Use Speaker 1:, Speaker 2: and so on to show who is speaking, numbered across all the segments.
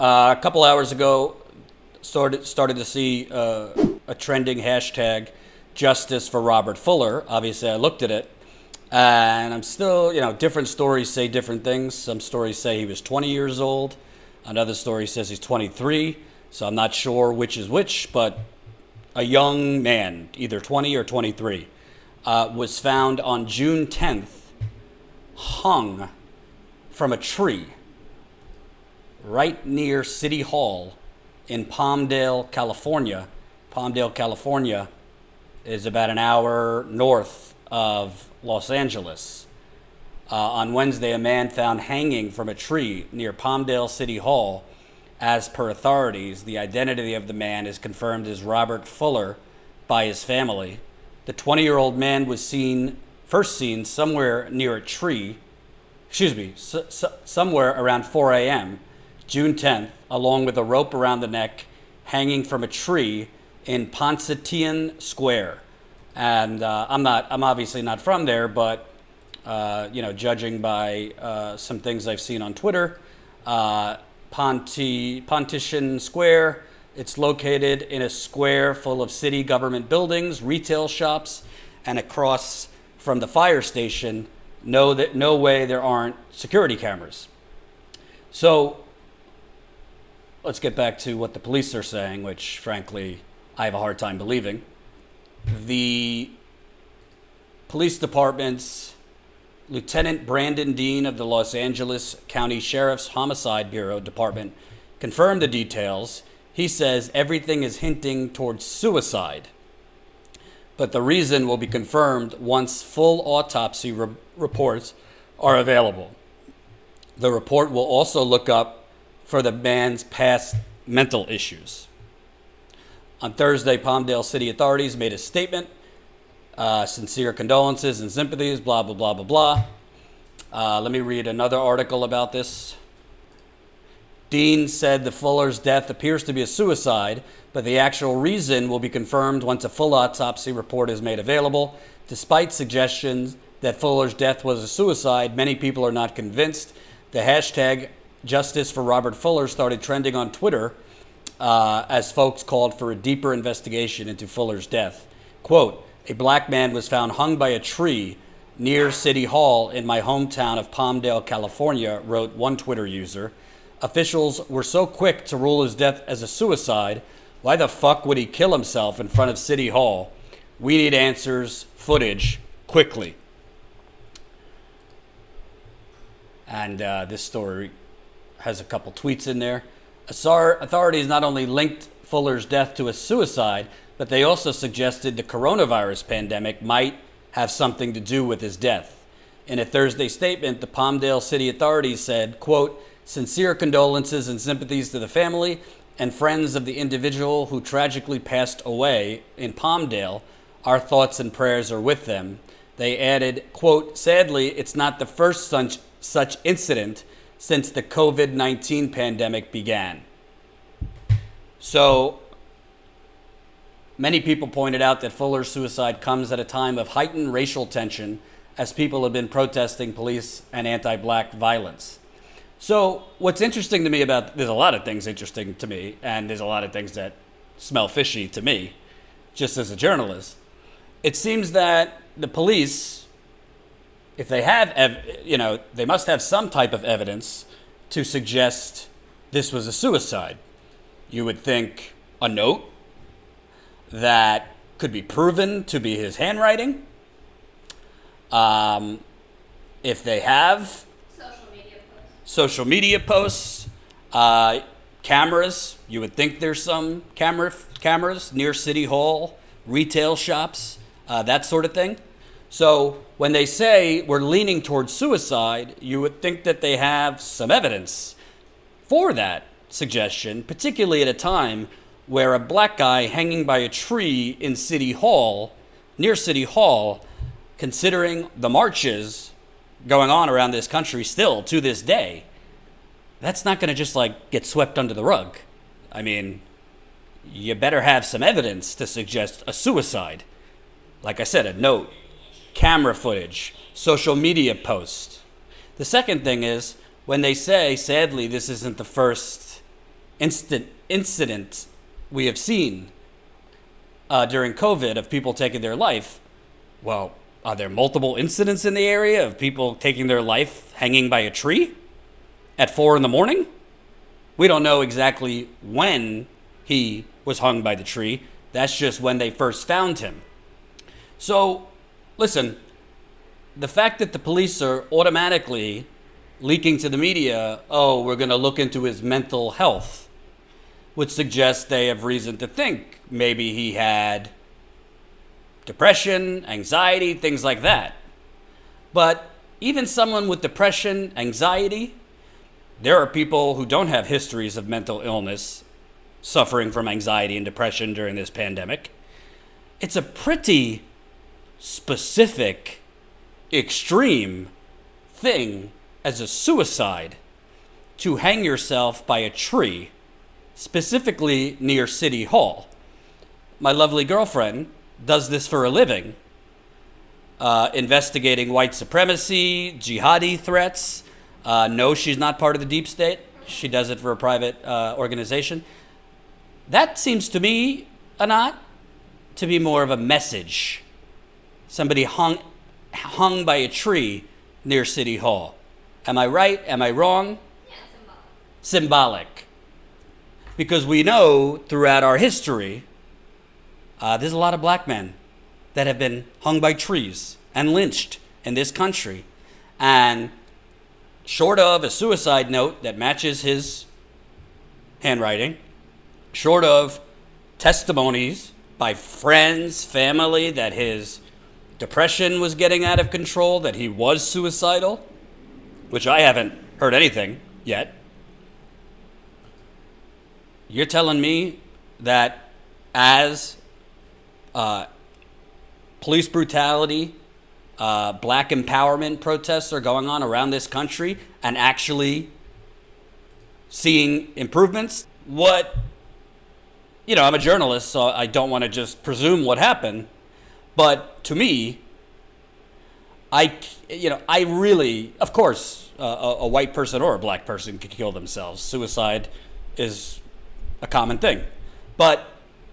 Speaker 1: A couple hours ago, started to see a trending hashtag, Justice for Robert Fuller. Obviously, I looked at it, and I'm still, different stories say different things. Some stories say he was 20 years old. Another story says he's 23, so I'm not sure which is which, but a young man, either 20 or 23, was found on June 10th, hung from a tree right near City Hall in Palmdale, California. Palmdale, California is about an hour north of Los Angeles. On Wednesday, a man found hanging from a tree near Palmdale City Hall. As per authorities, the identity of the man is confirmed as Robert Fuller by his family. The 20-year-old man was first seen somewhere near a tree, somewhere around 4 a.m., June 10th, along with a rope around the neck, hanging from a tree in Ponce Square. And I'm obviously not from there, but judging by some things I've seen on Twitter, Ponce Square, it's located in a square full of city government buildings, retail shops, and across from the fire station. No way there aren't security cameras. So let's get back to what the police are saying, which frankly I have a hard time believing. The police department's Lieutenant Brandon Dean of the Los Angeles County Sheriff's Homicide Bureau Department confirmed the details. He says everything is hinting towards suicide, but the reason will be confirmed once full autopsy reports are available. The report will also look up for the man's past mental issues. On Thursday, Palmdale City authorities made a statement. Sincere condolences and sympathies, blah, blah, blah, blah, blah. Let me read another article about this. Dean said the Fuller's death appears to be a suicide, but the actual reason will be confirmed once a full autopsy report is made available. Despite suggestions that Fuller's death was a suicide, many people are not convinced. The hashtag Justice for Robert Fuller started trending on Twitter as folks called for a deeper investigation into Fuller's death. Quote, "A black man was found hung by a tree near City Hall in my hometown of Palmdale, California," wrote one Twitter user. "Officials were so quick to rule his death as a suicide. Why the fuck would he kill himself in front of City Hall? We need answers, footage, quickly." And this story has a couple tweets in there. Authorities not only linked Fuller's death to a suicide, but they also suggested the coronavirus pandemic might have something to do with his death. In a Thursday statement, the Palmdale City authorities said, quote, "Sincere condolences and sympathies to the family and friends of the individual who tragically passed away in Palmdale. Our thoughts and prayers are with them." They added, quote, "Sadly, it's not the first such incident since the COVID-19 pandemic began." So many people pointed out that Fuller's suicide comes at a time of heightened racial tension as people have been protesting police and anti-black violence. So what's interesting to me there's a lot of things interesting to me, and there's a lot of things that smell fishy to me, just as a journalist. It seems that the police, if they have, they must have some type of evidence to suggest this was a suicide. You would think a note that could be proven to be his handwriting. If they have social media posts, cameras, you would think there's some cameras near City Hall, retail shops, that sort of thing. So when they say we're leaning towards suicide, you would think that they have some evidence for that suggestion, particularly at a time where a black guy hanging by a tree in City Hall, near City Hall, considering the marches going on around this country still to this day, that's not going to just get swept under the rug. I mean, you better have some evidence to suggest a suicide. Like I said, a note, camera footage, social media post. The second thing is, when they say, sadly, this isn't the first incident we have seen during COVID of people taking their life, well, are there multiple incidents in the area of people taking their life hanging by a tree at 4 a.m? We don't know exactly when he was hung by the tree. That's just when they first found him. So, listen, the fact that the police are automatically leaking to the media, oh, we're going to look into his mental health, would suggest they have reason to think maybe he had depression, anxiety, things like that. But even someone with depression, anxiety, there are people who don't have histories of mental illness suffering from anxiety and depression during this pandemic. It's a pretty specific, extreme thing as a suicide to hang yourself by a tree, specifically near City Hall. My lovely girlfriend does this for a living, investigating white supremacy, jihadi threats. No, she's not part of the deep state. She does it for a private organization. That seems to me, Anat, to be more of a message. Somebody hung by a tree near City Hall. Am I right? Am I wrong?
Speaker 2: Yeah,
Speaker 1: Symbolic. Because we know throughout our history, there's a lot of black men that have been hung by trees and lynched in this country. And short of a suicide note that matches his handwriting, short of testimonies by friends, family, that his depression was getting out of control, that he was suicidal, which I haven't heard anything yet. You're telling me that as police brutality, black empowerment protests are going on around this country and actually seeing improvements, I'm a journalist, so I don't want to just presume what happened, but to me, I really, of course, a white person or a black person could kill themselves. Suicide is a common thing. But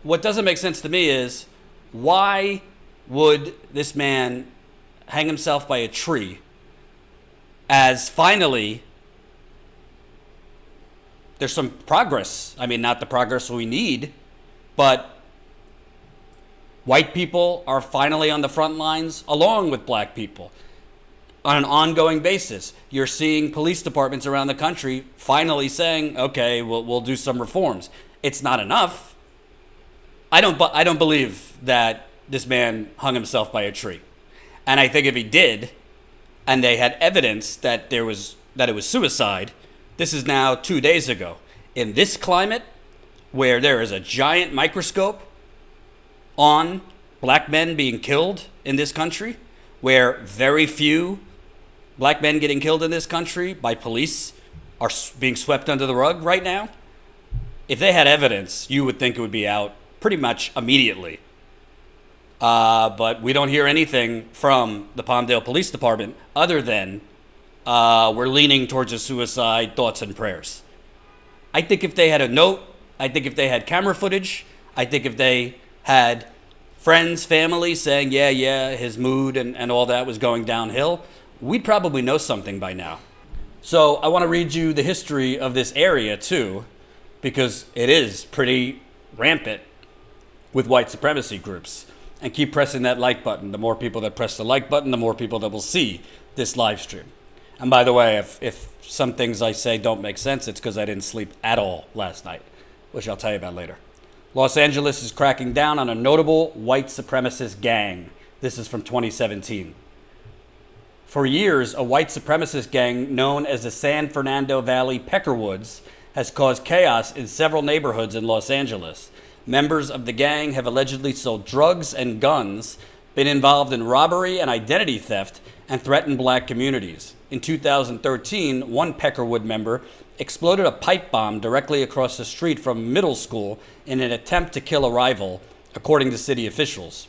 Speaker 1: what doesn't make sense to me is, why would this man hang himself by a tree as finally there's some progress? I mean, not the progress we need, but white people are finally on the front lines along with black people on an ongoing basis. You're seeing police departments around the country finally saying, okay, we'll do some reforms. It's not enough. I don't believe that this man hung himself by a tree. And I think if he did, and they had evidence that it was suicide, this is now 2 days ago. In this climate, where there is a giant microscope on black men being killed in this country, where very few black men getting killed in this country by police are being swept under the rug right now, if they had evidence, you would think it would be out pretty much immediately. But we don't hear anything from the Palmdale Police Department other than we're leaning towards a suicide, thoughts and prayers. I think if they had a note, I think if they had camera footage, I think if they had friends, family saying, yeah, his mood and all that was going downhill, we'd probably know something by now. So I want to read you the history of this area too, because it is pretty rampant with white supremacy groups. And keep pressing that like button. The more people that press the like button, the more people that will see this live stream. And by the way, if some things I say don't make sense, it's because I didn't sleep at all last night, which I'll tell you about later. Los Angeles is cracking down on a notable white supremacist gang. This is from 2017. For years, a white supremacist gang known as the San Fernando Valley Peckerwoods has caused chaos in several neighborhoods in Los Angeles. Members of the gang have allegedly sold drugs and guns, been involved in robbery and identity theft, and threatened black communities. In 2013, one Peckerwood member exploded a pipe bomb directly across the street from a middle school in an attempt to kill a rival, according to city officials.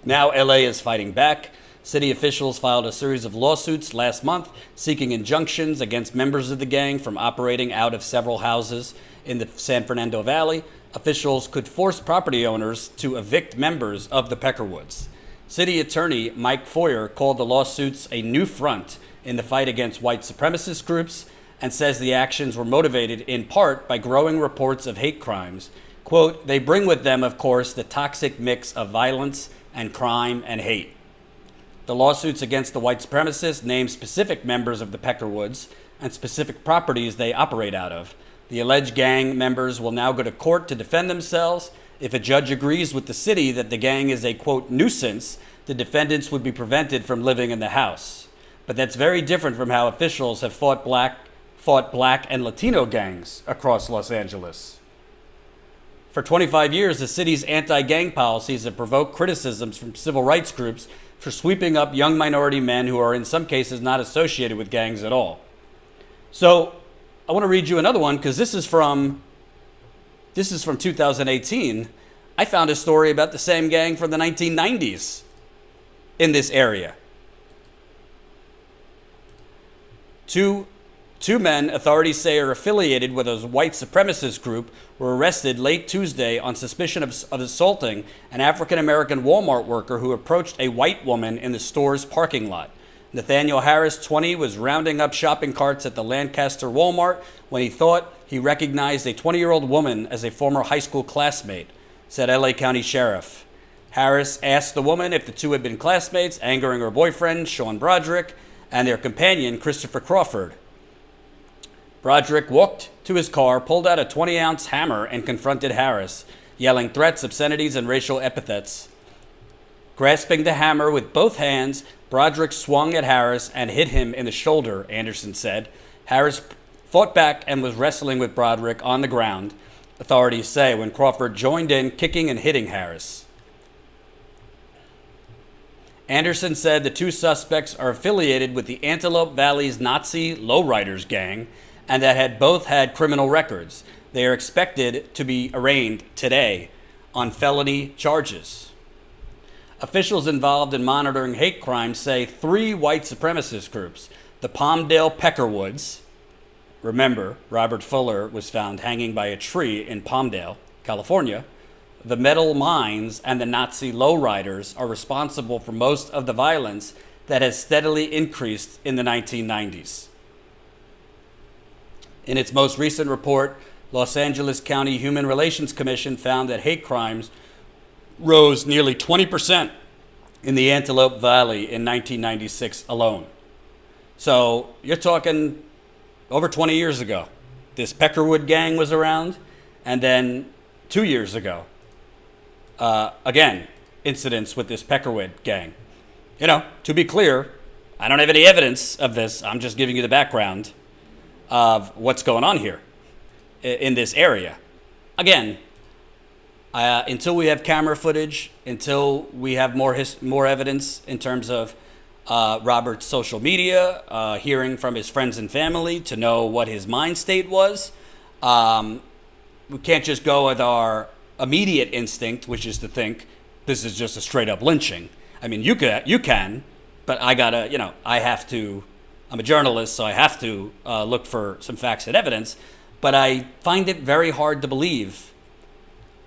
Speaker 1: Now LA is fighting back. City officials filed a series of lawsuits last month seeking injunctions against members of the gang from operating out of several houses in the San Fernando Valley. Officials could force property owners to evict members of the Peckerwoods. City Attorney Mike Foyer called the lawsuits a new front in the fight against white supremacist groups and says the actions were motivated in part by growing reports of hate crimes. Quote, they bring with them, of course, the toxic mix of violence and crime and hate. The lawsuits against the white supremacists name specific members of the Peckerwoods and specific properties they operate out of. The alleged gang members will now go to court to defend themselves. If a judge agrees with the city that the gang is a, quote, nuisance, the defendants would be prevented from living in the house. But that's very different from how officials have fought black and Latino gangs across Los Angeles. For 25 years, the city's anti-gang policies have provoked criticisms from civil rights groups for sweeping up young minority men who are in some cases not associated with gangs at all. So I want to read you another one because this is from 2018. I found a story about the same gang from the 1990s in this area. Two men authorities say are affiliated with a white supremacist group were arrested late Tuesday on suspicion of assaulting an African-American Walmart worker who approached a white woman in the store's parking lot. Nathaniel Harris, 20, was rounding up shopping carts at the Lancaster Walmart when he thought he recognized a 20-year-old woman as a former high school classmate, said LA County Sheriff. Harris asked the woman if the two had been classmates, angering her boyfriend, Sean Broderick, and their companion, Christopher Crawford. Broderick walked to his car, pulled out a 20-ounce hammer, and confronted Harris, yelling threats, obscenities, and racial epithets. Grasping the hammer with both hands, Broderick swung at Harris and hit him in the shoulder, Anderson said. Harris fought back and was wrestling with Broderick on the ground, authorities say, when Crawford joined in, kicking and hitting Harris. Anderson said the two suspects are affiliated with the Antelope Valley's Nazi lowriders gang and that both had criminal records. They are expected to be arraigned today on felony charges. Officials involved in monitoring hate crimes say 3 white supremacist groups, the Palmdale Peckerwoods, remember, Robert Fuller was found hanging by a tree in Palmdale, California, the Metal Mines, and the Nazi lowriders are responsible for most of the violence that has steadily increased in the 1990s. In its most recent report, Los Angeles County Human Relations Commission found that hate crimes rose nearly 20% in the Antelope Valley in 1996 alone. So you're talking over 20 years ago. This Peckerwood gang was around, and then 2 years ago, again, incidents with this Peckerwood gang. You know, to be clear, I don't have any evidence of this. I'm just giving you the background of what's going on here in this area. Again, until we have camera footage, until we have more evidence in terms of Robert's social media, hearing from his friends and family to know what his mind state was, we can't just go with our immediate instinct, which is to think this is just a straight up lynching. I mean, you can, but I have to. I'm a journalist, so I have to look for some facts and evidence. But I find it very hard to believe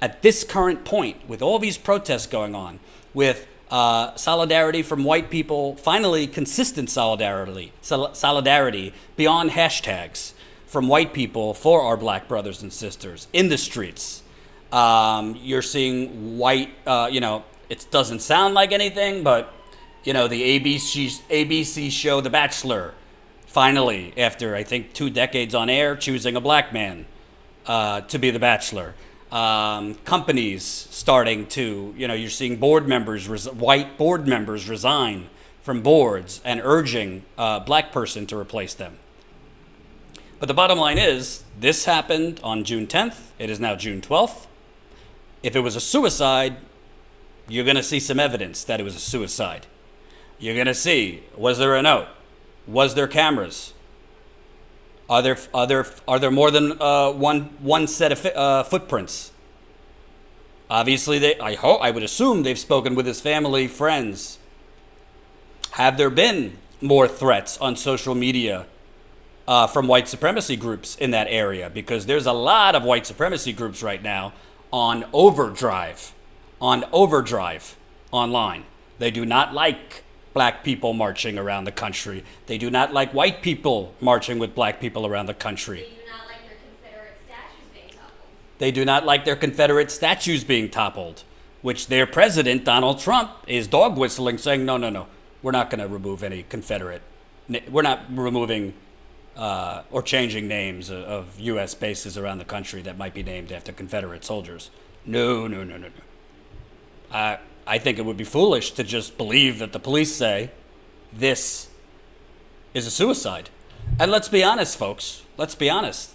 Speaker 1: at this current point, with all these protests going on, with solidarity from white people, finally consistent solidarity beyond hashtags from white people for our black brothers and sisters in the streets. You're seeing white, it doesn't sound like anything, but the ABC show The Bachelor, finally, after I think 2 decades on air, choosing a black man to be the Bachelor. Companies starting to, you're seeing white board members resign from boards and urging a black person to replace them. But the bottom line is, this happened on June 10th. It is now June 12th. If it was a suicide, you're going to see some evidence that it was a suicide. You're going to see, was there a note? Was there cameras? Are there more than one set of footprints? Obviously, I would assume they've spoken with his family, friends. Have there been more threats on social media from white supremacy groups in that area? Because there's a lot of white supremacy groups right now on overdrive online. They do not like black people marching around the country. They do not like white people marching with black people around the country.
Speaker 2: They do not like their Confederate statues being toppled.
Speaker 1: They do not like their Confederate statues being toppled, which their president, Donald Trump, is dog whistling, saying, no, we're not going to remove any Confederate. We're not removing or changing names of U.S. bases around the country that might be named after Confederate soldiers. No. I think it would be foolish to just believe that the police say this is a suicide. And let's be honest, folks. Let's be honest.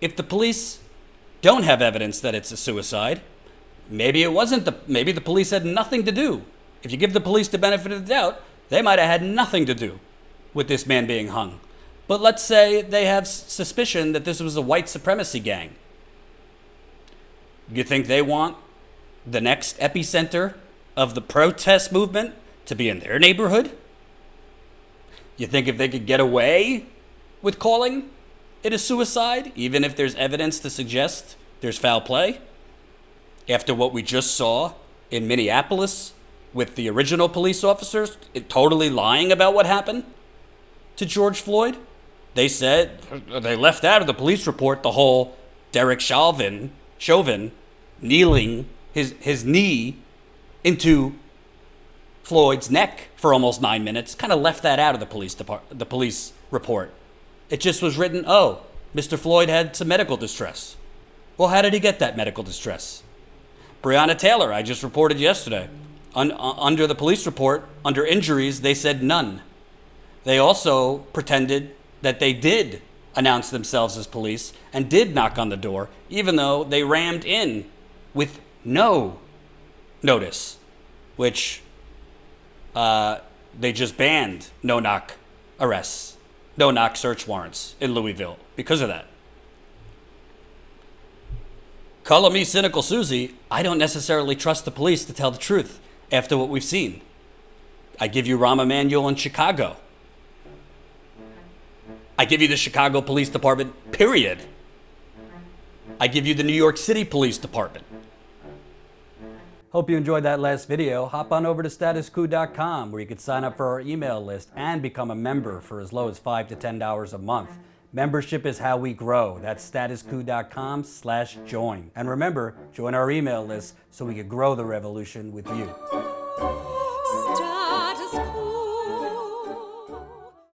Speaker 1: If the police don't have evidence that it's a suicide, maybe it wasn't. Maybe the police had nothing to do. If you give the police the benefit of the doubt, they might have had nothing to do with this man being hung. But let's say they have suspicion that this was a white supremacy gang. You think they want the next epicenter of the protest movement to be in their neighborhood? You think if they could get away with calling it a suicide, even if there's evidence to suggest there's foul play, after what we just saw in Minneapolis with the original police officers totally lying about what happened to George Floyd? They said, they left out of the police report the whole Derek Chauvin kneeling his knee into Floyd's neck for almost 9 minutes, kind of left that out of the police report. It just was written, oh, Mr. Floyd had some medical distress. Well, how did he get that medical distress? Breonna Taylor, I just reported yesterday, under the police report, under injuries, they said none. They also pretended that they did announce themselves as police and did knock on the door, even though they rammed in with no notice, which they just banned no-knock arrests, no-knock search warrants in Louisville because of that. Call me cynical Susie, I don't necessarily trust the police to tell the truth after what we've seen. I give you Rahm Emanuel in Chicago. I give you the Chicago Police Department, period. I give you the New York City Police Department. Hope you enjoyed that last video. Hop on over to statuscoup.com where you can sign up for our email list and become a member for as low as $5 to $10 a month. Membership is how we grow. That's statuscoup.com/join. And remember, join our email list so we can grow the revolution with you.